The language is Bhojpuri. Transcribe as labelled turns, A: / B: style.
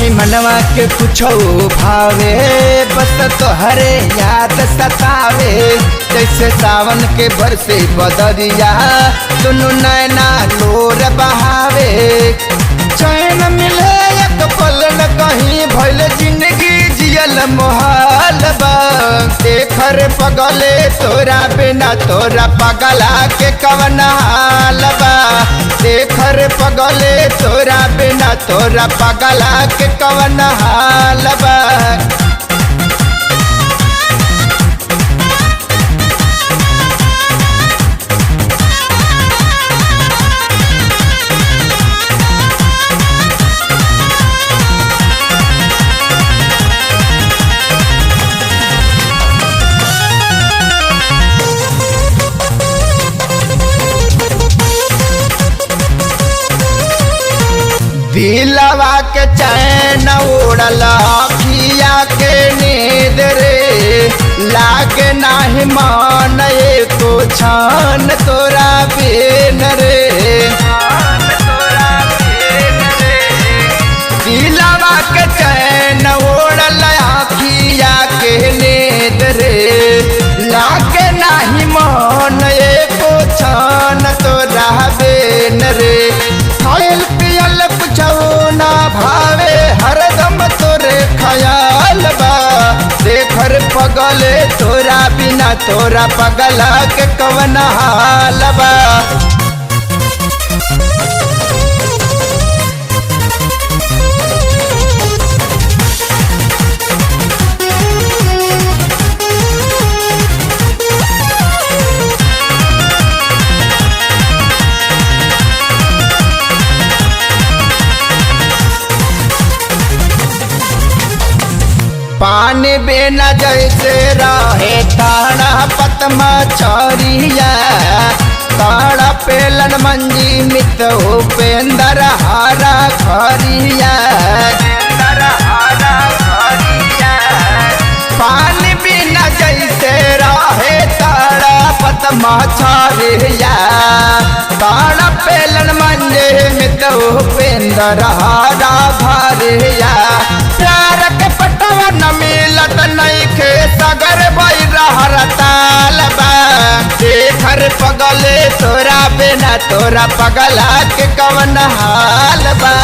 A: नहीं मनवा के कुछो भावे, बस तोहरे याद सतावे। जैसे सावन के बरसे बदरिया, दुनु नैना लोर बहावे। चैन मिले एक पल न कहीं, भइल जिंदगी जियल मोहाल बा। देखर पगले तोरा बिना, तोरा पगला के कवन हाल बा। देखर पगले तोरा बिना, तोरा पगला के कवन हाल बा। दिलवा के चैन उड़ल अखिया के नींद रे, लागे नाही मान एको छान तोरा बिन रे। दिलवा के चैन उड़ल अखिया के नींद रे, लागे नाही मान एको छान तोरा बिन रे। खायल पियल कुछो ना भावे, हरदम तोरे ख्याल बा। देखर पगले तोरा बिना, तोरा पगला के कवन हाल बा। पानी बिना जैसे रहे ताड़ा पतमा छरिया, ताड़ा पेलन मंजी मित उपेंदर हारा खरिया। पानी बिना जैसे रहे ताड़ा पतमा छरिया, ताड़ा पेलन मंजी मित उपेंदर हारा खरिया। प्यार के पटवा न मिलत नहीं खे, सगर बैरहर ताल बा। देखर पगले तोरा बिना, तोरा पगला के कवन हाल बा।